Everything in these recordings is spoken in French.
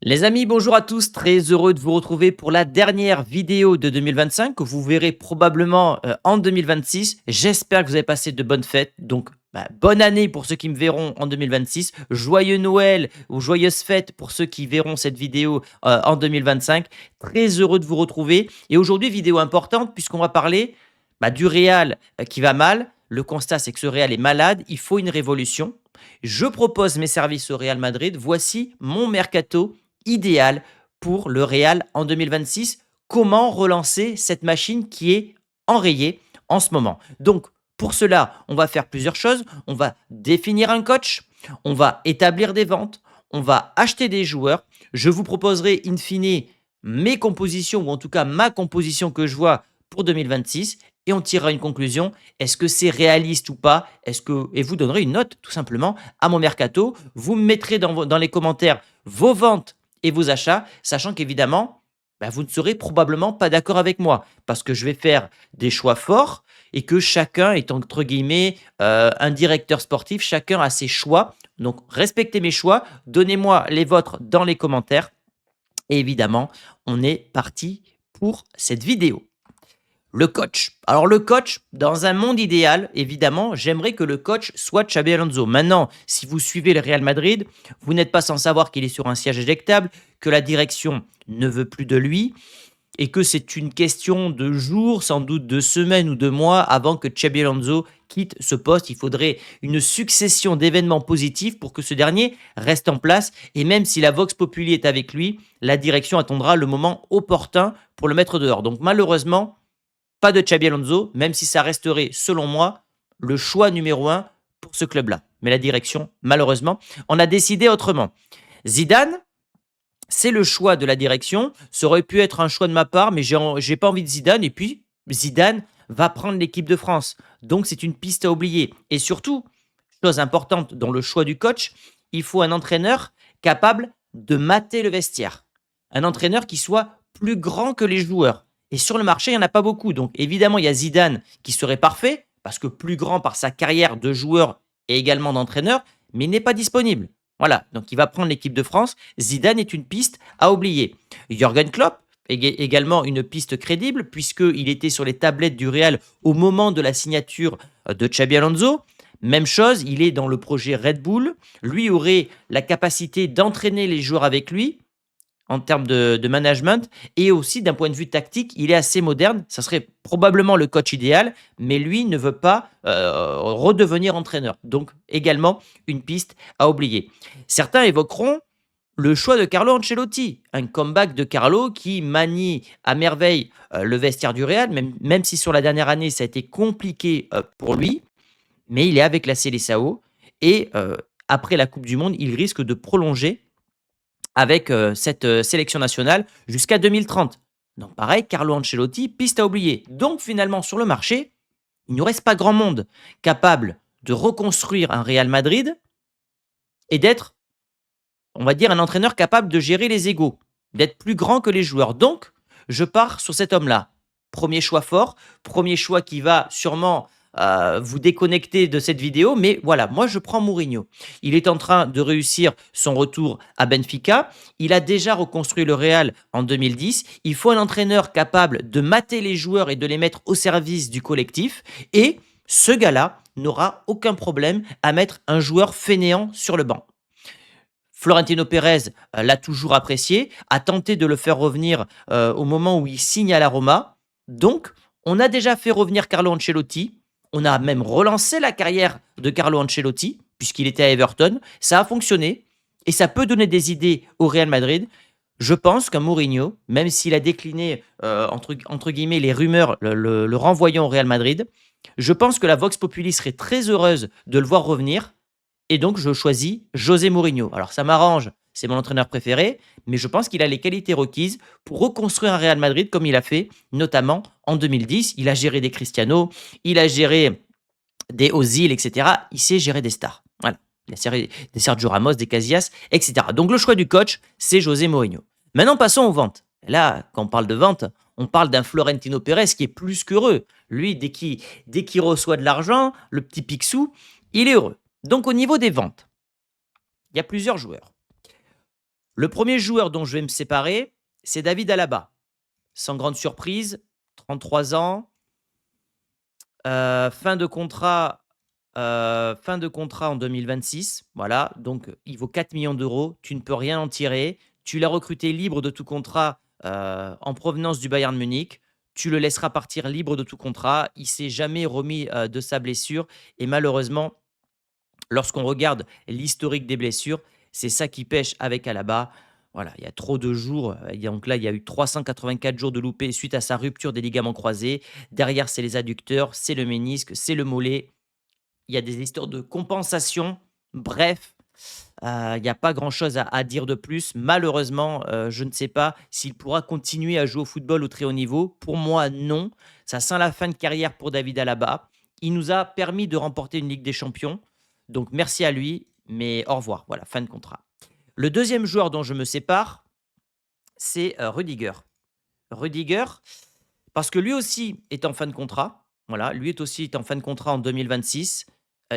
Les amis, bonjour à tous, très heureux de vous retrouver pour la dernière vidéo de 2025 que vous verrez probablement en 2026. J'espère que vous avez passé de bonnes fêtes, donc bonne année pour ceux qui me verront en 2026, joyeux Noël ou joyeuses fêtes pour ceux qui verront cette vidéo en 2025. Très heureux de vous retrouver et aujourd'hui vidéo importante puisqu'on va parler du Real qui va mal. Le constat c'est que ce Real est malade, il faut une révolution. Je propose mes services au Real Madrid. Voici mon mercato idéal pour le Real en 2026. Comment relancer cette machine qui est enrayée en ce moment? Donc, pour cela, on va faire plusieurs choses. On va définir un coach, on va établir des ventes, on va acheter des joueurs. Je vous proposerai in fine mes compositions, ou en tout cas ma composition que je vois pour 2026, et on tirera une conclusion. Est-ce que c'est réaliste ou pas? Et vous donnerez une note tout simplement à mon mercato. Vous me mettrez dans les commentaires vos ventes et vos achats, sachant qu'évidemment, vous ne serez probablement pas d'accord avec moi, parce que je vais faire des choix forts et que chacun est entre guillemets un directeur sportif, chacun a ses choix. Donc respectez mes choix, donnez-moi les vôtres dans les commentaires. Et évidemment, on est parti pour cette vidéo. Le coach. Alors le coach, dans un monde idéal, évidemment, j'aimerais que le coach soit Xabi Alonso. Maintenant, si vous suivez le Real Madrid, vous n'êtes pas sans savoir qu'il est sur un siège éjectable, que la direction ne veut plus de lui et que c'est une question de jours, sans doute de semaines ou de mois avant que Xabi Alonso quitte ce poste. Il faudrait une succession d'événements positifs pour que ce dernier reste en place et même si la Vox Populi est avec lui, la direction attendra le moment opportun pour le mettre dehors. Donc malheureusement, pas de Xabi Alonso, même si ça resterait, selon moi, le choix numéro un pour ce club-là. Mais la direction, malheureusement, on a décidé autrement. Zidane, c'est le choix de la direction. Ça aurait pu être un choix de ma part, mais j'ai pas envie de Zidane. Et puis, Zidane va prendre l'équipe de France. Donc, c'est une piste à oublier. Et surtout, chose importante dans le choix du coach, il faut un entraîneur capable de mater le vestiaire. Un entraîneur qui soit plus grand que les joueurs. Et sur le marché, il n'y en a pas beaucoup. Donc évidemment, il y a Zidane qui serait parfait, parce que plus grand par sa carrière de joueur et également d'entraîneur, mais il n'est pas disponible. Voilà, donc il va prendre l'équipe de France. Zidane est une piste à oublier. Jürgen Klopp, également une piste crédible, puisqu'il était sur les tablettes du Real au moment de la signature de Xabi Alonso. Même chose, il est dans le projet Red Bull. Lui aurait la capacité d'entraîner les joueurs avec lui en termes de management et aussi d'un point de vue tactique, il est assez moderne. Ça serait probablement le coach idéal, mais lui ne veut pas redevenir entraîneur. Donc également une piste à oublier. Certains évoqueront le choix de Carlo Ancelotti, un comeback de Carlo qui manie à merveille le vestiaire du Real, même si sur la dernière année ça a été compliqué pour lui, mais il est avec la Seleção et après la Coupe du Monde, il risque de prolonger avec cette sélection nationale jusqu'à 2030. Donc pareil, Carlo Ancelotti, piste à oublier. Donc finalement, sur le marché, il ne reste pas grand monde capable de reconstruire un Real Madrid et d'être, on va dire, un entraîneur capable de gérer les égaux, d'être plus grand que les joueurs. Donc, je pars sur cet homme-là. Premier choix fort, premier choix qui va sûrement vous déconnecter de cette vidéo, mais voilà, moi je prends Mourinho. Il est en train de réussir son retour à Benfica. Il a déjà reconstruit le Real en 2010. Il faut un entraîneur capable de mater les joueurs et de les mettre au service du collectif. Et ce gars-là n'aura aucun problème à mettre un joueur fainéant sur le banc. Florentino Pérez l'a toujours apprécié, a tenté de le faire revenir au moment où il signe à la Roma. Donc, on a déjà fait revenir Carlo Ancelotti. On a même relancé la carrière de Carlo Ancelotti, puisqu'il était à Everton. Ça a fonctionné et ça peut donner des idées au Real Madrid. Je pense qu'un Mourinho, même s'il a décliné entre guillemets les rumeurs le renvoyant au Real Madrid, je pense que la Vox Populi serait très heureuse de le voir revenir et donc, je choisis José Mourinho. Alors, ça m'arrange, c'est mon entraîneur préféré, mais je pense qu'il a les qualités requises pour reconstruire un Real Madrid comme il a fait, notamment en 2010. Il a géré des Cristiano, il a géré des Ozil, etc. Il sait gérer des stars. Voilà. Il a géré des Sergio Ramos, des Casillas, etc. Donc, le choix du coach, c'est José Mourinho. Maintenant, passons aux ventes. Là, quand on parle de vente, on parle d'un Florentino Pérez qui est plus qu'heureux. Lui, dès qu'il reçoit de l'argent, le petit Picsou, il est heureux. Donc, au niveau des ventes, il y a plusieurs joueurs. Le premier joueur dont je vais me séparer, c'est David Alaba. Sans grande surprise, 33 ans, fin de contrat, fin de contrat en 2026. Voilà, donc il vaut 4 millions d'euros. Tu ne peux rien en tirer. Tu l'as recruté libre de tout contrat, en provenance du Bayern Munich. Tu le laisseras partir libre de tout contrat. Il s'est jamais remis, de sa blessure et malheureusement, lorsqu'on regarde l'historique des blessures, c'est ça qui pêche avec Alaba. Voilà, il y a trop de jours. Donc là, il y a eu 384 jours de loupé suite à sa rupture des ligaments croisés. Derrière, c'est les adducteurs, c'est le ménisque, c'est le mollet. Il y a des histoires de compensation. Bref, il y a pas grand-chose à dire de plus. Malheureusement, je ne sais pas s'il pourra continuer à jouer au football au très haut niveau. Pour moi, non. Ça sent la fin de carrière pour David Alaba. Il nous a permis de remporter une Ligue des champions. Donc merci à lui, mais au revoir. Voilà, fin de contrat. Le deuxième joueur dont je me sépare, c'est, Rudiger. Rudiger, parce que lui aussi est en fin de contrat. Voilà, lui est aussi est en fin de contrat en 2026.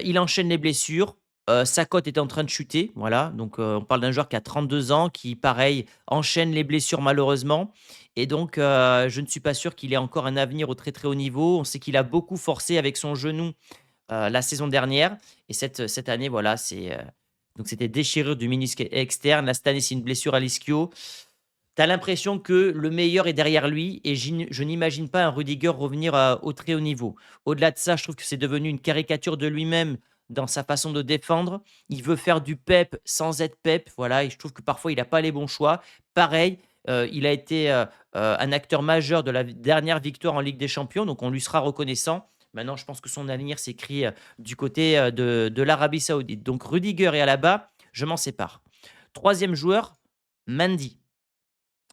Il enchaîne les blessures. Sa cote est en train de chuter. Voilà, donc on parle d'un joueur qui a 32 ans, qui, pareil, enchaîne les blessures malheureusement. Et donc, je ne suis pas sûr qu'il ait encore un avenir au très très haut niveau. On sait qu'il a beaucoup forcé avec son genou la saison dernière. Et cette année, voilà, donc c'était déchirure du ménisque externe. Là, cette année, c'est une blessure à l'ischio. Tu as l'impression que le meilleur est derrière lui et je n'imagine pas un Rudiger revenir, au très haut niveau. Au-delà de ça, je trouve que c'est devenu une caricature de lui-même dans sa façon de défendre. Il veut faire du pep sans être pep, voilà et je trouve que parfois il n'a pas les bons choix. Pareil, il a été, un acteur majeur de la dernière victoire en Ligue des champions, donc on lui sera reconnaissant. Maintenant, je pense que son avenir s'écrit, du côté, de l'Arabie Saoudite. Donc Rudiger et Alaba, je m'en sépare. Troisième joueur, Mendy.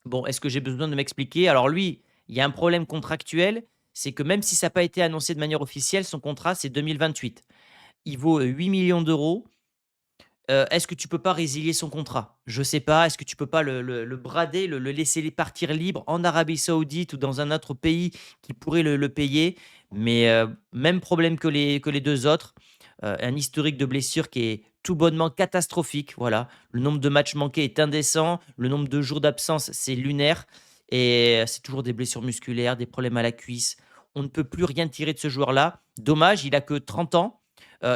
Bon, est-ce que j'ai besoin de m'expliquer? Alors lui, il y a un problème contractuel, c'est que même si ça n'a pas été annoncé de manière officielle, son contrat, c'est 2028. Il vaut 8 millions d'euros. Est-ce que tu peux pas résilier son contrat? Je sais pas. Est-ce que tu peux pas le brader, le laisser partir libre en Arabie Saoudite ou dans un autre pays qui pourrait le payer? Mais même problème que les 2 autres. Un historique de blessures qui est tout bonnement catastrophique, voilà. Le nombre de matchs manqués est indécent, le nombre de jours d'absence, c'est lunaire et c'est toujours des blessures musculaires, des problèmes à la cuisse. On ne peut plus rien tirer de ce joueur-là. Dommage, il a que 30 ans.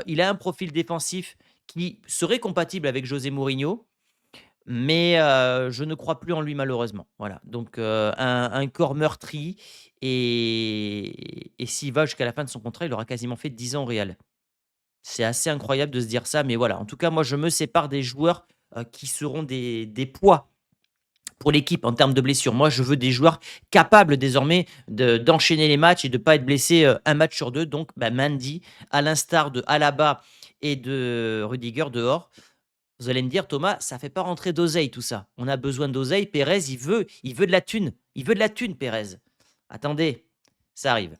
Il a un profil défensif qui serait compatible avec José Mourinho, mais je ne crois plus en lui malheureusement. Voilà, donc un corps meurtri et s'il va jusqu'à la fin de son contrat, il aura quasiment fait 10 ans au Real. C'est assez incroyable de se dire ça, mais voilà. En tout cas, moi, je me sépare des joueurs, qui seront des poids pour l'équipe en termes de blessures. Moi, je veux des joueurs capables désormais d'enchaîner les matchs et de ne pas être blessés, 1 match sur 2. Donc, bah, Mendy, à l'instar de Alaba et de Rudiger dehors. Vous allez me dire: «Thomas, ça fait pas rentrer d'oseille tout ça». On a besoin d'oseille. Pérez, il veut de la thune. Il veut de la thune, Pérez. Attendez, ça arrive.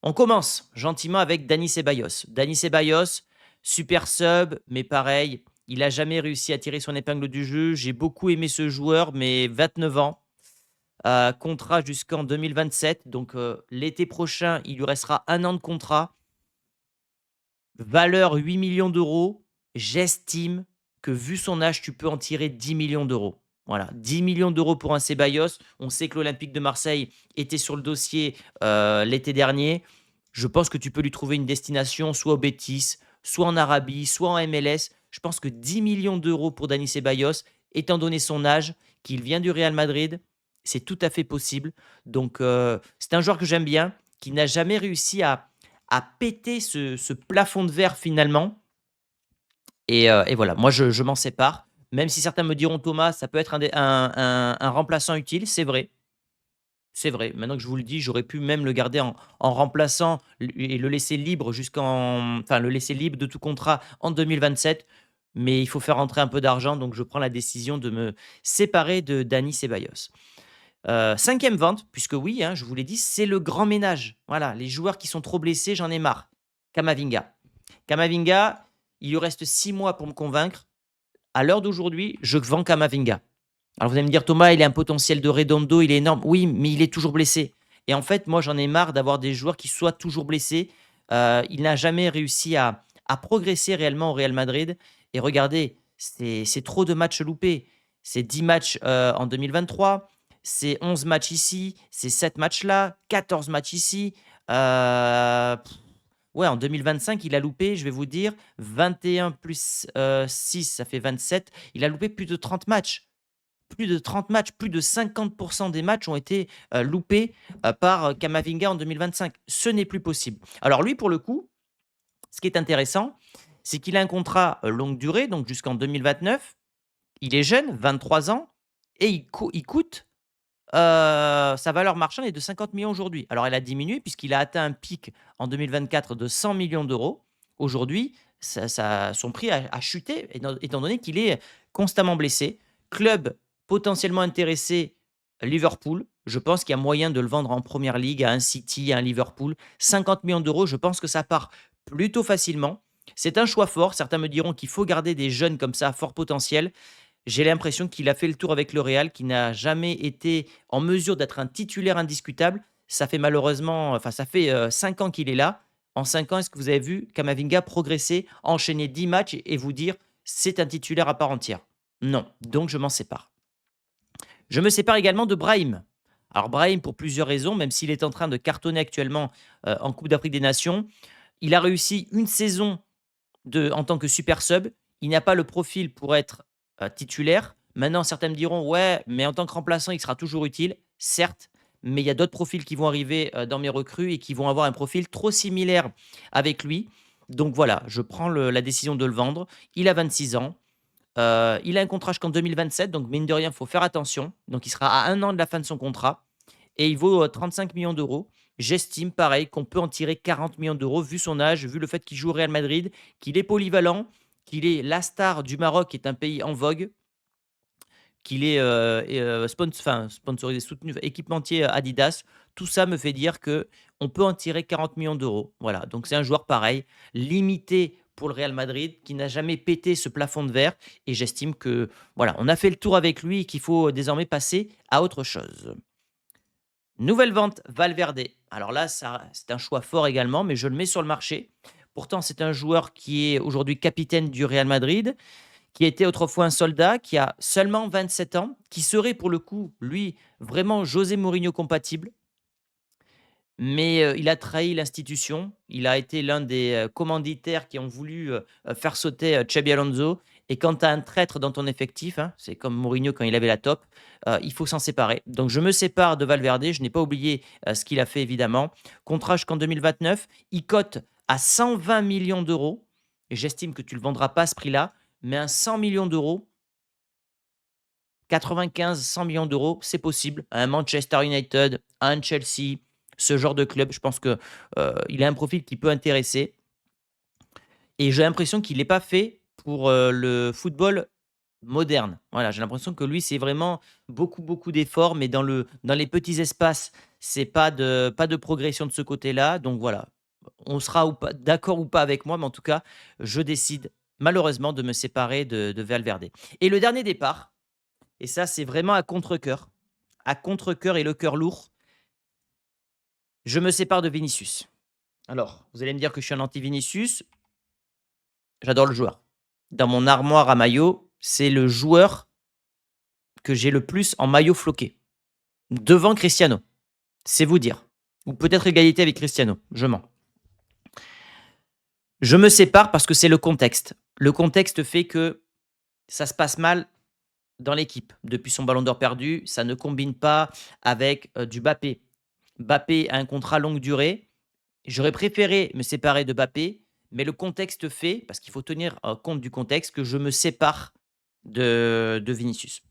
On commence gentiment avec Dani Ceballos. Dani Ceballos, super sub, mais pareil, il a jamais réussi à tirer son épingle du jeu. J'ai beaucoup aimé ce joueur, mais 29 ans, contrat jusqu'en 2027. Donc l'été prochain, il lui restera 1 an de contrat. Valeur 8 millions d'euros. J'estime que vu son âge, tu peux en tirer 10 millions d'euros. Voilà, 10 millions d'euros pour un Ceballos. On sait que l'Olympique de Marseille était sur le dossier l'été dernier. Je pense que tu peux lui trouver une destination, soit au Betis, soit en Arabie, soit en MLS. Je pense que 10 millions d'euros pour Dani Ceballos, étant donné son âge, qu'il vient du Real Madrid, c'est tout à fait possible. Donc, c'est un joueur que j'aime bien, qui n'a jamais réussi à péter ce plafond de verre finalement. Et voilà, moi je m'en sépare. Même si certains me diront: «Thomas, ça peut être un remplaçant utile», c'est vrai, c'est vrai. Maintenant que je vous le dis, j'aurais pu même le garder en remplaçant et le laisser libre le laisser libre de tout contrat en 2027. Mais il faut faire rentrer un peu d'argent, donc je prends la décision de me séparer de Dani Ceballos. 5e vente, puisque oui, hein, je vous l'ai dit, c'est le grand ménage. Voilà, les joueurs qui sont trop blessés, j'en ai marre. Camavinga. Camavinga, il lui reste 6 mois pour me convaincre. À l'heure d'aujourd'hui, je vends Camavinga. Alors vous allez me dire: «Thomas, il a un potentiel de redondo, il est énorme». Oui, mais il est toujours blessé et en fait, moi, j'en ai marre d'avoir des joueurs qui soient toujours blessés. Il n'a jamais réussi à progresser réellement au Real Madrid et regardez, c'est trop de matchs loupés. C'est 10 matchs, en 2023, c'est 11 matchs ici, c'est 7 matchs là, 14 matchs ici. Heu, ouais, en 2025, il a loupé, je vais vous dire, 21 plus, 6, ça fait 27. Il a loupé plus de 30 matchs. Plus de 30 matchs, plus de 50 des matchs ont été, loupés, par, Camavinga en 2025. Ce n'est plus possible. Alors lui, pour le coup, ce qui est intéressant, c'est qu'il a un contrat, longue durée, donc jusqu'en 2029. Il est jeune, 23 ans et il coûte, sa valeur marchande est de 50 millions aujourd'hui. Alors elle a diminué puisqu'il a atteint un pic en 2024 de 100 millions d'euros. Aujourd'hui, son prix a chuté étant donné qu'il est constamment blessé. Club potentiellement intéressé, Liverpool. Je pense qu'il y a moyen de le vendre en première ligue à un City, à un Liverpool. 50 millions d'euros, je pense que ça part plutôt facilement. C'est un choix fort. Certains me diront qu'il faut garder des jeunes comme ça à fort potentiel. J'ai l'impression qu'il a fait le tour avec le Real, qu'il n'a jamais été en mesure d'être un titulaire indiscutable. Ça fait malheureusement, enfin ça fait 5 ans qu'il est là. En 5 ans, est-ce que vous avez vu Kamavinga progresser, enchaîner 10 matchs et vous dire c'est un titulaire à part entière? Non, donc je m'en sépare. Je me sépare également de Brahim. Alors Brahim, pour plusieurs raisons, même s'il est en train de cartonner actuellement en Coupe d'Afrique des Nations, il a réussi une saison en tant que super sub. Il n'a pas le profil pour être titulaire. Maintenant, certains me diront ouais, mais en tant que remplaçant, il sera toujours utile. Certes, mais il y a d'autres profils qui vont arriver dans mes recrues et qui vont avoir un profil trop similaire avec lui. Donc voilà, je prends la décision de le vendre. Il a 26 ans. Il a un contrat jusqu'en 2027, donc mine de rien, il faut faire attention. Donc il sera à un an de la fin de son contrat et il vaut 35 millions d'euros. J'estime, pareil, qu'on peut en tirer 40 millions d'euros vu son âge, vu le fait qu'il joue au Real Madrid, qu'il est polyvalent, qu'il est la star du Maroc, qui est un pays en vogue, qu'il est sponsorisé, soutenu, équipementier Adidas. Tout ça me fait dire que on peut en tirer 40 millions d'euros. Voilà, donc c'est un joueur pareil, limité pour le Real Madrid, qui n'a jamais pété ce plafond de verre. Et j'estime que voilà, on a fait le tour avec lui et qu'il faut désormais passer à autre chose. Nouvelle vente, Valverde. Alors là, ça, c'est un choix fort également, mais je le mets sur le marché. Pourtant, c'est un joueur qui est aujourd'hui capitaine du Real Madrid, qui était autrefois un soldat, qui a seulement 27 ans, qui serait pour le coup, lui, vraiment José Mourinho compatible. Mais il a trahi l'institution. Il a été l'un des commanditaires qui ont voulu faire sauter Xabi Alonso. Et quand tu as un traître dans ton effectif, hein, c'est comme Mourinho quand il avait la top, il faut s'en séparer. Donc je me sépare de Valverde. Je n'ai pas oublié ce qu'il a fait évidemment. Contrat jusqu'en 2029. Il cote à 120 millions d'euros. Et j'estime que tu ne le vendras pas à ce prix-là. Mais un 100 millions d'euros, 95, 100 millions d'euros, c'est possible. À un Manchester United, à un Chelsea, ce genre de club, je pense que, il a un profil qui peut intéresser et j'ai l'impression qu'il n'est pas fait pour, le football moderne. Voilà, j'ai l'impression que lui, c'est vraiment beaucoup, beaucoup d'efforts, mais dans les petits espaces, c'est pas de progression de ce côté-là. Donc voilà, on sera ou pas d'accord ou pas avec moi, mais en tout cas, je décide malheureusement de me séparer de Valverde. Et le dernier départ, et ça, c'est vraiment à contre-cœur et le cœur lourd. Je me sépare de Vinicius. Alors, vous allez me dire que je suis un anti-Vinicius. J'adore le joueur. Dans mon armoire à maillots, c'est le joueur que j'ai le plus en maillot floqué. Devant Cristiano. C'est vous dire. Ou peut-être égalité avec Cristiano. Je mens. Je me sépare parce que c'est le contexte. Le contexte fait que ça se passe mal dans l'équipe. Depuis son ballon d'or perdu, ça ne combine pas avec du Bappé. Bappé a un contrat longue durée. J'aurais préféré me séparer de Bappé, mais le contexte fait, parce qu'il faut tenir compte du contexte, que je me sépare de Vinicius.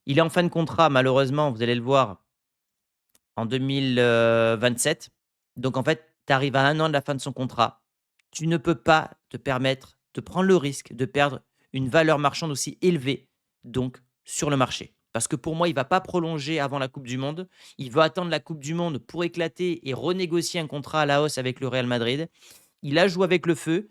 Il est en fin de contrat, malheureusement, vous allez le voir, en 2027. Donc en fait, tu arrives à un an de la fin de son contrat. Tu ne peux pas te permettre de prendre le risque de perdre une valeur marchande aussi élevée, donc sur le marché. Parce que pour moi, il ne va pas prolonger avant la Coupe du Monde. Il va attendre la Coupe du Monde pour éclater et renégocier un contrat à la hausse avec le Real Madrid. Il a joué avec le feu.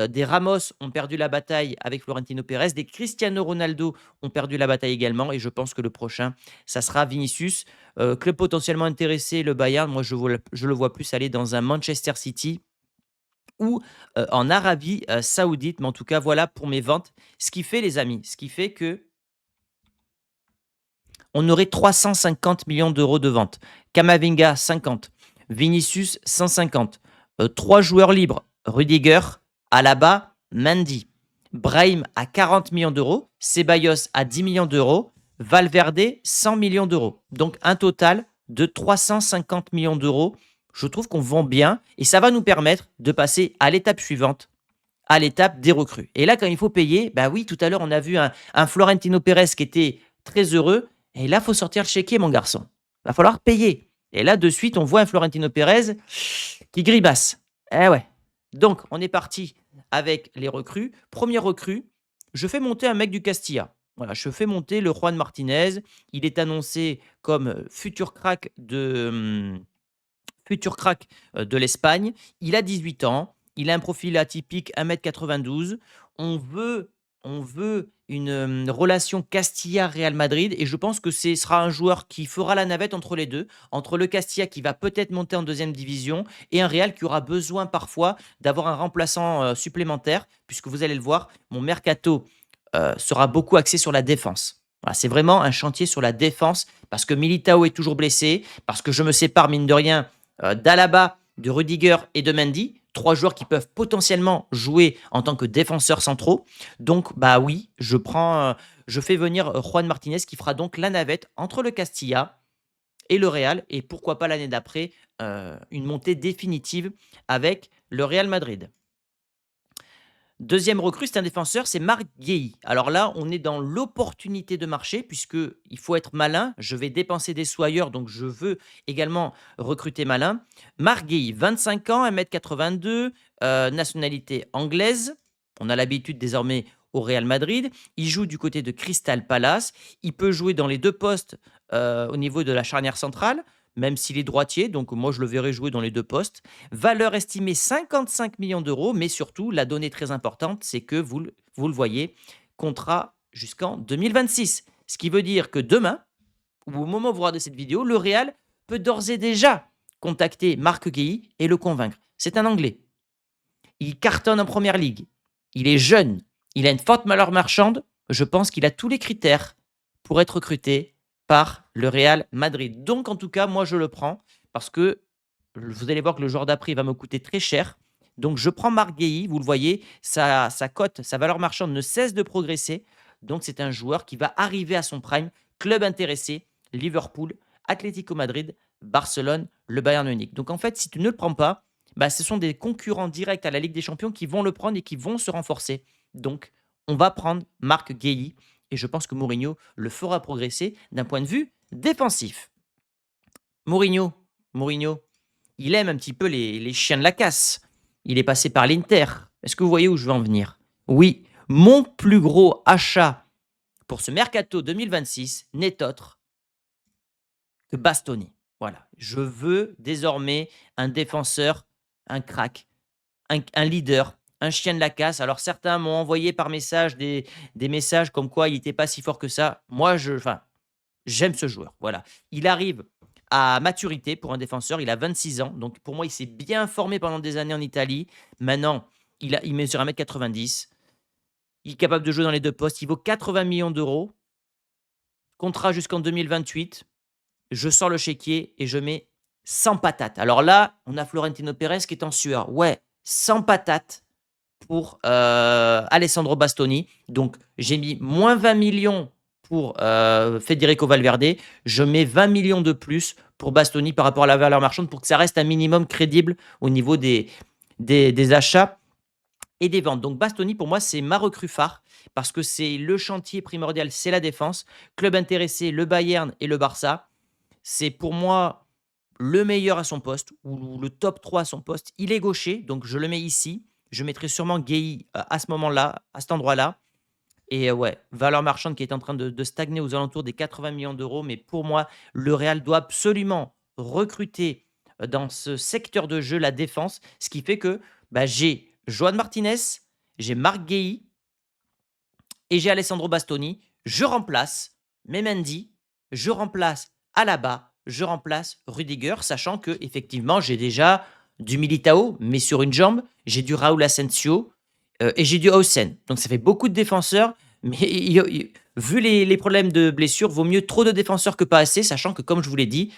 Des Ramos ont perdu la bataille avec Florentino Pérez. Des Cristiano Ronaldo ont perdu la bataille également. Et je pense que le prochain, ça sera Vinicius. Club potentiellement intéressé, le Bayern. Moi, je le vois plus aller dans un Manchester City ou en Arabie Saoudite. Mais en tout cas, voilà pour mes ventes. Ce qui fait, les amis, ce qui fait que on aurait 350 millions d'euros de ventes. Kamavinga, 50. Vinicius, 150. 3 joueurs libres. Rudiger, Alaba, Mendy. Brahim à 40 millions d'euros. Ceballos à 10 millions d'euros. Valverde, 100 millions d'euros. Donc un total de 350 millions d'euros. Je trouve qu'on vend bien et ça va nous permettre de passer à l'étape suivante, à l'étape des recrues. Et là, quand il faut payer, bah oui, tout à l'heure, on a vu un Florentino Pérez qui était très heureux. Et là, il faut sortir le chéquier, mon garçon. Il va falloir payer. Et là, de suite, on voit un Florentino Pérez qui grimace. Eh ouais. Donc, on est parti avec les recrues. Premier recrue, je fais monter un mec du Castilla. Voilà, je fais monter le Juan Martinez. Il est annoncé comme futur crack de l'Espagne. Il a 18 ans. Il a un profil atypique, 1,92 m. On veut une relation Castilla-Real Madrid et je pense que ce sera un joueur qui fera la navette entre les deux, entre le Castilla qui va peut-être monter en deuxième division et un Real qui aura besoin parfois d'avoir un remplaçant supplémentaire, puisque vous allez le voir, mon mercato sera beaucoup axé sur la défense. Voilà, c'est vraiment un chantier sur la défense parce que Militao est toujours blessé, parce que je me sépare, mine de rien, d'Alaba, de Rudiger et de Mendy, 3 joueurs qui peuvent potentiellement jouer en tant que défenseurs centraux. Donc, bah oui, je fais venir Juan Martinez qui fera donc la navette entre le Castilla et le Real, et pourquoi pas l'année d'après, une montée définitive avec le Real Madrid. Deuxième recrue, c'est un défenseur, c'est Marc Guéhi. Alors là, on est dans l'opportunité de marché puisque il faut être malin. Je vais dépenser des sous ailleurs, donc je veux également recruter malin. Marc Guéhi, 25 ans, 1,82 m, nationalité anglaise. On a l'habitude désormais au Real Madrid. Il joue du côté de Crystal Palace. Il peut jouer dans les deux postes au niveau de la charnière centrale, même s'il est droitier. Donc moi, je le verrai jouer dans les deux postes. Valeur estimée 55 millions d'euros, mais surtout, la donnée très importante, c'est que vous le voyez, contrat jusqu'en 2026. Ce qui veut dire que demain, ou au moment où vous regardez cette vidéo, le Real peut d'ores et déjà contacter Marc Guéhi et le convaincre. C'est un Anglais. Il cartonne en première ligue. Il est jeune. Il a une forte valeur marchande. Je pense qu'il a tous les critères pour être recruté par le Real Madrid. Donc, en tout cas, moi, je le prends parce que vous allez voir que le joueur d'après va me coûter très cher. Donc, je prends Marc Guéhi. Vous le voyez, sa cote, sa valeur marchande ne cesse de progresser. Donc, c'est un joueur qui va arriver à son prime. Club intéressé, Liverpool, Atlético Madrid, Barcelone, le Bayern Munich. Donc, en fait, si tu ne le prends pas, bah, ce sont des concurrents directs à la Ligue des Champions qui vont le prendre et qui vont se renforcer. Donc, on va prendre Marc Guéhi et je pense que Mourinho le fera progresser d'un point de vue défensif. Mourinho, Mourinho, il aime un petit peu les chiens de la casse. Il est passé par l'Inter. Est-ce que vous voyez où je veux en venir? Oui, mon plus gros achat pour ce mercato 2026 n'est autre que Bastoni. Voilà, je veux désormais un défenseur, un crack, un leader, un chien de la casse. Alors certains m'ont envoyé par message des messages comme quoi il n'était pas si fort que ça. Moi, j'aime ce joueur. Voilà, il arrive à maturité pour un défenseur. Il a 26 ans. Donc pour moi, il s'est bien formé pendant des années en Italie. Maintenant, il mesure 1,90 m. Il est capable de jouer dans les deux postes. Il vaut 80 millions d'euros. Contrat jusqu'en 2028. Je sors le chéquier et je mets 100 patates. Alors là, on a Florentino Pérez qui est en sueur. Ouais, 100 patates pour Alessandro Bastoni. Donc, j'ai mis moins 20 millions pour Federico Valverde. Je mets 20 millions de plus pour Bastoni par rapport à la valeur marchande pour que ça reste un minimum crédible au niveau des achats et des ventes. Donc, Bastoni, pour moi, c'est ma recrue phare parce que c'est le chantier primordial, c'est la défense. Club intéressé, le Bayern et le Barça. C'est pour moi le meilleur à son poste ou le top 3 à son poste. Il est gaucher, donc je le mets ici. Je mettrai sûrement Guéhi à ce moment-là, à cet endroit-là. Et ouais, valeur marchande qui est en train de stagner aux alentours des 80 millions d'euros. Mais pour moi, le Real doit absolument recruter dans ce secteur de jeu la défense. Ce qui fait que bah, j'ai Joan Martinez, j'ai Marc Guéhi et j'ai Alessandro Bastoni. Je remplace Memendi, je remplace Alaba, je remplace Rudiger, sachant que effectivement j'ai déjà du Militao, mais sur une jambe. J'ai du Raúl Asensio et j'ai du Hausen. Donc ça fait beaucoup de défenseurs, mais vu les problèmes de blessure, vaut mieux trop de défenseurs que pas assez, sachant que, comme je vous l'ai dit,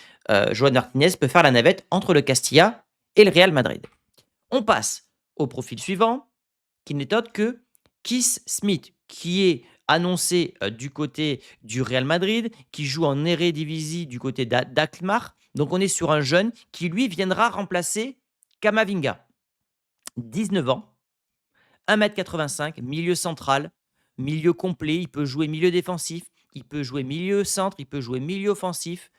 Joan Martinez peut faire la navette entre le Castilla et le Real Madrid. On passe au profil suivant, qui n'est autre que Keith Smith, qui est annoncé du côté du Real Madrid, qui joue en Eredivisie du côté d'Alkmaar. Donc on est sur un jeune qui, lui, viendra remplacer Kamavinga. 19 ans, 1,85 m, milieu central, milieu complet. Il peut jouer milieu défensif, il peut jouer milieu centre, il peut jouer milieu offensif.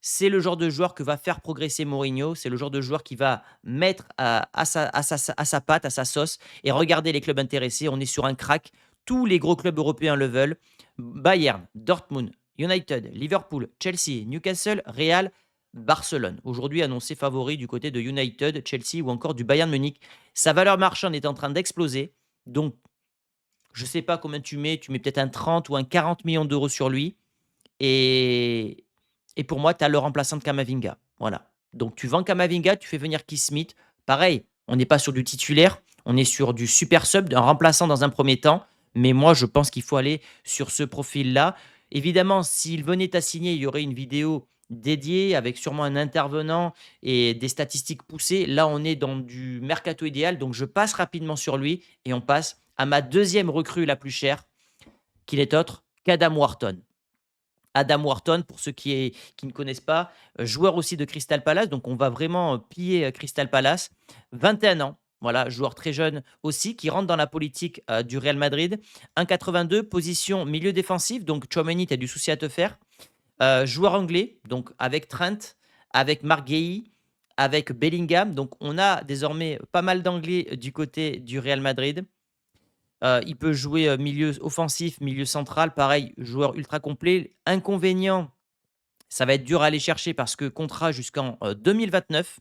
C'est le genre de joueur que va faire progresser Mourinho. C'est le genre de joueur qui va mettre à sa patte, à sa sauce. Et regardez les clubs intéressés. On est sur un crack. Tous les gros clubs européens le veulent. Bayern, Dortmund, United, Liverpool, Chelsea, Newcastle, Real, Barcelone. Aujourd'hui annoncé favori du côté de United, Chelsea ou encore du Bayern Munich. Sa valeur marchande est en train d'exploser. Donc, je ne sais pas combien tu mets. Tu mets peut-être un 30 ou un 40 millions d'euros sur lui. Et, et pour moi, tu as le remplaçant de Kamavinga. Voilà. Donc tu vends Kamavinga, tu fais venir Keith Smith. Pareil, on n'est pas sur du titulaire, on est sur du super sub, un remplaçant dans un premier temps. Mais moi, je pense qu'il faut aller sur ce profil-là. Évidemment, s'il venait à signer, il y aurait une vidéo dédiée avec sûrement un intervenant et des statistiques poussées. Là, on est dans du mercato idéal. Donc je passe rapidement sur lui et on passe à ma deuxième recrue la plus chère, qui n'est autre qu'Adam Wharton. Adam Wharton, pour ceux qui ne connaissent pas, joueur aussi de Crystal Palace. Donc, on va vraiment piller Crystal Palace. 21 ans, voilà, joueur très jeune aussi, qui rentre dans la politique du Real Madrid. 1,82, position milieu défensif. Donc, Tchouaméni, tu as du souci à te faire. Joueur anglais, donc avec Trent, avec Marc Guéhi, avec Bellingham. Donc, on a désormais pas mal d'anglais du côté du Real Madrid. Il peut jouer milieu offensif, milieu central, pareil, joueur ultra complet. Inconvénient, ça va être dur à aller chercher parce que contrat jusqu'en 2029.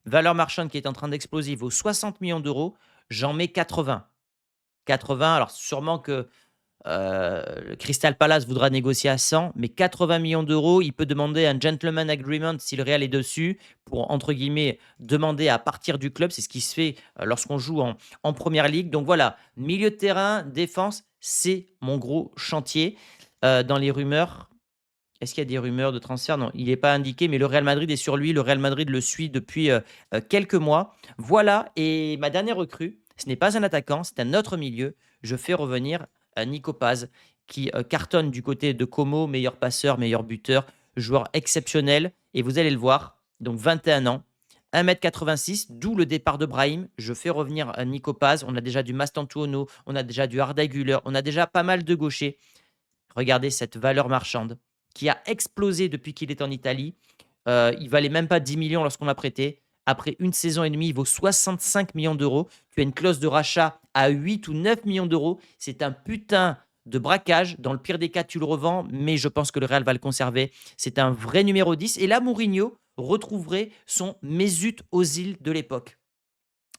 Valeur marchande qui est en train d'exploser, il vaut 60 millions d'euros. J'en mets 80. 80, alors sûrement que le Crystal Palace voudra négocier à 100, mais 80 millions d'euros, il peut demander un gentleman agreement si le Real est dessus pour, entre guillemets, demander à partir du club. C'est ce qui se fait lorsqu'on joue en première ligue. Donc voilà, milieu de terrain, défense, c'est mon gros chantier. Dans les rumeurs, est-ce qu'il y a des rumeurs de transfert? Non, il n'est pas indiqué, mais le Real Madrid est sur lui. Le Real Madrid le suit depuis quelques mois. Voilà, et ma dernière recrue, ce n'est pas un attaquant, c'est un autre milieu. Je fais revenir Nico Paz, qui cartonne du côté de Como, meilleur passeur, meilleur buteur, joueur exceptionnel. Et vous allez le voir, donc 21 ans, 1,86 m, d'où le départ de Brahim. Je fais revenir Nico Paz. On a déjà du Mastantuono, on a déjà du Arda Güler, on a déjà pas mal de gauchers. Regardez cette valeur marchande qui a explosé depuis qu'il est en Italie. Il valait même pas 10 millions lorsqu'on l'a prêté. Après une saison et demie, il vaut 65 millions d'euros. Tu as une clause de rachat à 8 ou 9 millions d'euros. C'est un putain de braquage. Dans le pire des cas, tu le revends, mais je pense que le Real va le conserver. C'est un vrai numéro 10. Et là, Mourinho retrouverait son Mesut Özil de l'époque.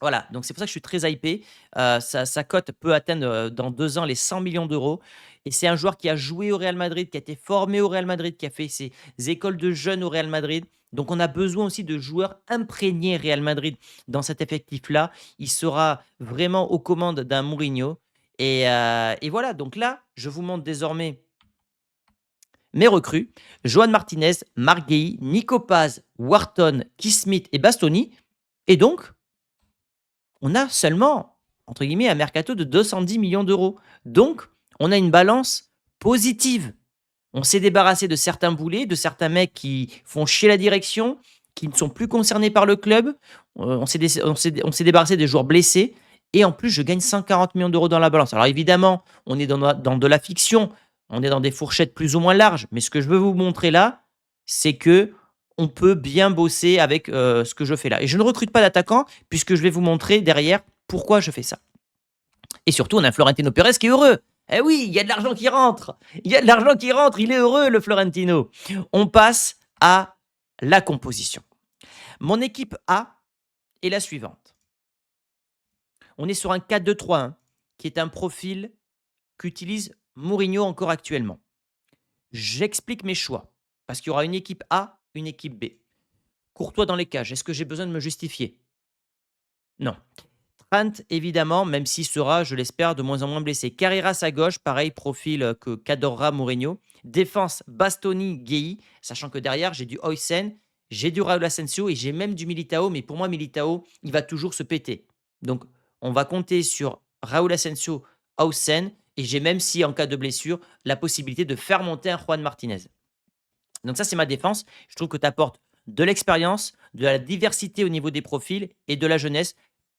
Voilà, donc c'est pour ça que je suis très hypé. Sa cote peut atteindre dans 2 ans les 100 millions d'euros. Et c'est un joueur qui a joué au Real Madrid, qui a été formé au Real Madrid, qui a fait ses écoles de jeunes au Real Madrid. Donc on a besoin aussi de joueurs imprégnés Real Madrid dans cet effectif-là. Il sera vraiment aux commandes d'un Mourinho. Et voilà, donc là, je vous montre désormais mes recrues. Joan Martinez, Marc Guehi, Nico Paz, Wharton, Keith Smith et Bastoni. Et donc, on a seulement, entre guillemets, un mercato de 210 millions d'euros. Donc, on a une balance positive. On s'est débarrassé de certains boulets, de certains mecs qui font chier la direction, qui ne sont plus concernés par le club. On s'est débarrassé des joueurs blessés. Et en plus, je gagne 140 millions d'euros dans la balance. Alors évidemment, on est dans de la fiction. On est dans des fourchettes plus ou moins larges. Mais ce que je veux vous montrer là, c'est que on peut bien bosser avec ce que je fais là. Et je ne recrute pas d'attaquant puisque je vais vous montrer derrière pourquoi je fais ça. Et surtout, on a Florentino Pérez qui est heureux. Eh oui, il y a de l'argent qui rentre. Il y a de l'argent qui rentre. Il est heureux, le Florentino. On passe à la composition. Mon équipe A est la suivante. On est sur un 4-2-3-1 qui est un profil qu'utilise Mourinho encore actuellement. J'explique mes choix parce qu'il y aura une équipe A, une équipe B. Courtois dans les cages, est-ce que j'ai besoin de me justifier? Non. Trent, évidemment, même s'il sera, je l'espère, de moins en moins blessé. Carreras à gauche, pareil, profil que qu'adorera Mourinho. Défense, Bastoni, Gueye, sachant que derrière, j'ai du Huysen, j'ai du Raúl Asensio et j'ai même du Militao. Mais pour moi, Militao, il va toujours se péter. Donc, on va compter sur Raúl Asensio, Huysen et j'ai même, si en cas de blessure, la possibilité de faire monter un Juan Martinez. Donc ça, c'est ma défense. Je trouve que tu apportes de l'expérience, de la diversité au niveau des profils et de la jeunesse.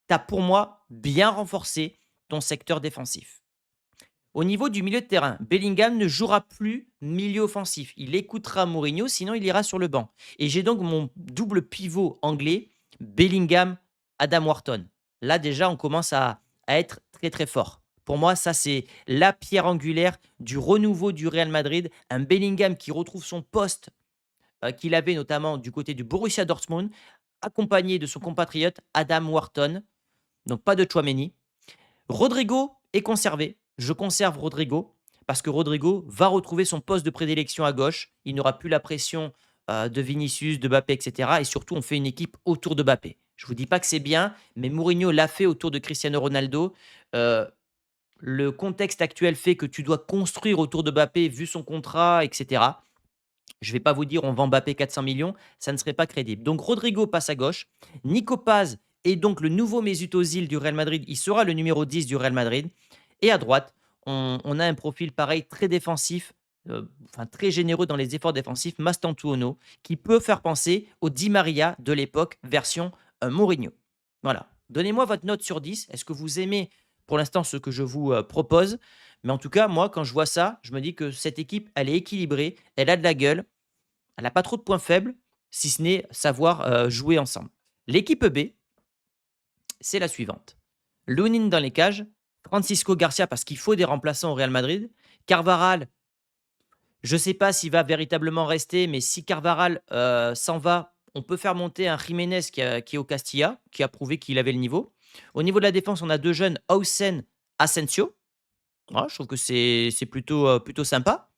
Tu as pour moi bien renforcé ton secteur défensif. Au niveau du milieu de terrain, Bellingham ne jouera plus milieu offensif. Il écoutera Mourinho, sinon il ira sur le banc. Et j'ai donc mon double pivot anglais, Bellingham, Adam Wharton. Là déjà, on commence à être très très fort. Pour moi, ça c'est la pierre angulaire du renouveau du Real Madrid. Un Bellingham qui retrouve son poste qu'il avait notamment du côté du Borussia Dortmund, accompagné de son compatriote Adam Wharton. Donc pas de Chouameni. Rodrigo est conservé. Je conserve Rodrigo parce que Rodrigo va retrouver son poste de prédilection à gauche. Il n'aura plus la pression de Vinicius, de Mbappé, etc. Et surtout, on fait une équipe autour de Mbappé. Je ne vous dis pas que c'est bien, mais Mourinho l'a fait autour de Cristiano Ronaldo. Euh, le contexte actuel fait que tu dois construire autour de Mbappé vu son contrat, etc. Je ne vais pas vous dire on vend Mbappé 400 millions, ça ne serait pas crédible. Donc Rodrigo passe à gauche. Nico Paz est donc le nouveau Mesut Ozil du Real Madrid. Il sera le numéro 10 du Real Madrid. Et à droite, on a un profil pareil, très défensif, enfin très généreux dans les efforts défensifs, Mastantuono, qui peut faire penser au Di Maria de l'époque, version Mourinho. Voilà. Donnez-moi votre note sur 10. Est-ce que vous aimez pour l'instant ce que je vous propose? Mais en tout cas, moi, quand je vois ça, je me dis que cette équipe, elle est équilibrée, elle a de la gueule, elle n'a pas trop de points faibles, si ce n'est savoir jouer ensemble. L'équipe B, c'est la suivante. Lunin dans les cages, Francisco Garcia parce qu'il faut des remplaçants au Real Madrid, Carvaral, je ne sais pas s'il va véritablement rester, mais si Carvaral s'en va, on peut faire monter un Jiménez qui est au Castilla, qui a prouvé qu'il avait le niveau. Au niveau de la défense, on a deux jeunes, Hausen, Asensio. Ouais, je trouve que c'est plutôt, plutôt sympa.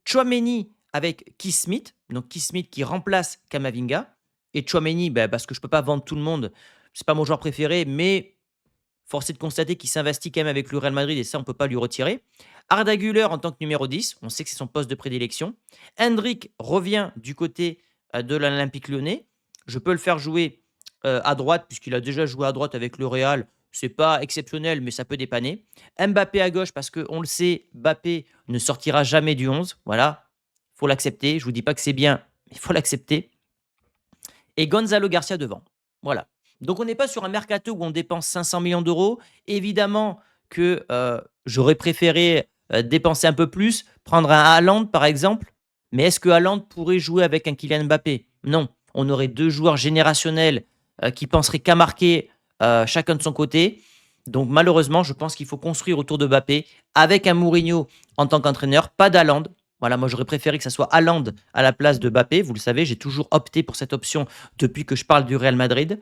Chouameni avec Keith Smith, donc Keith Smith qui remplace Kamavinga. Et Chouameni, bah, parce que je ne peux pas vendre tout le monde, c'est pas mon joueur préféré, mais force est de constater qu'il s'investit quand même avec le Real Madrid et ça, on ne peut pas lui retirer. Arda Güler en tant que numéro 10, on sait que c'est son poste de prédilection. Hendrik revient du côté de l'Olympique lyonnais. Je peux le faire jouer à droite, puisqu'il a déjà joué à droite avec le Real. C'est pas exceptionnel, mais ça peut dépanner. Mbappé à gauche, parce qu'on le sait, Mbappé ne sortira jamais du 11. Voilà, il faut l'accepter. Je vous dis pas que c'est bien, mais il faut l'accepter. Et Gonzalo Garcia devant. Voilà. Donc on n'est pas sur un mercato où on dépense 500 millions d'euros. Évidemment que j'aurais préféré dépenser un peu plus, prendre un Haaland par exemple. Mais est-ce que Haaland pourrait jouer avec un Kylian Mbappé? Non. On aurait deux joueurs générationnels qui penseraient qu'à marquer chacun de son côté. Donc malheureusement, je pense qu'il faut construire autour de Mbappé avec un Mourinho en tant qu'entraîneur, pas d'Haaland. Voilà, moi j'aurais préféré que ça soit Haaland à la place de Mbappé. Vous le savez, j'ai toujours opté pour cette option depuis que je parle du Real Madrid.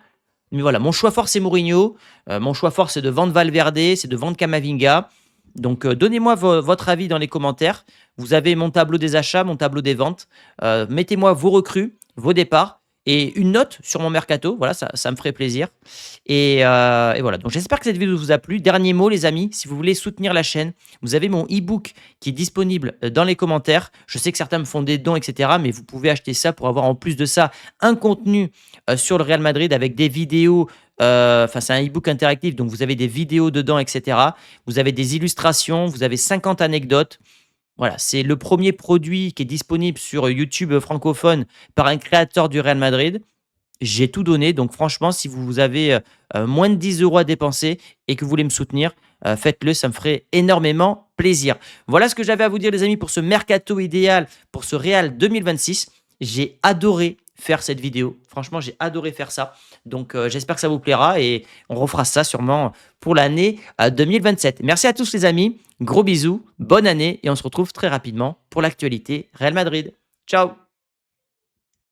Mais voilà, mon choix fort c'est Mourinho. Mon choix fort c'est de vendre Valverde, c'est de vendre Camavinga. Donc donnez-moi votre avis dans les commentaires. Vous avez mon tableau des achats, mon tableau des ventes. Mettez-moi vos recrues, vos départs et une note sur mon mercato. Voilà, ça me ferait plaisir. Et voilà, donc j'espère que cette vidéo vous a plu. Dernier mot les amis, si vous voulez soutenir la chaîne, vous avez mon e-book qui est disponible dans les commentaires. Je sais que certains me font des dons, etc. Mais vous pouvez acheter ça pour avoir en plus de ça un contenu sur le Real Madrid avec des vidéos. Enfin, c'est un e-book interactif, donc vous avez des vidéos dedans, etc. Vous avez des illustrations, vous avez 50 anecdotes. Voilà, c'est le premier produit qui est disponible sur YouTube francophone par un créateur du Real Madrid. J'ai tout donné, donc franchement, si vous avez moins de 10 euros à dépenser et que vous voulez me soutenir, faites-le, ça me ferait énormément plaisir. Voilà ce que j'avais à vous dire les amis pour ce mercato idéal, pour ce Real 2026. J'ai adoré faire cette vidéo, franchement j'ai adoré faire ça, donc j'espère que ça vous plaira et on refera ça sûrement pour l'année 2027. Merci à tous les amis, gros bisous, bonne année et on se retrouve très rapidement pour l'actualité Real Madrid. Ciao.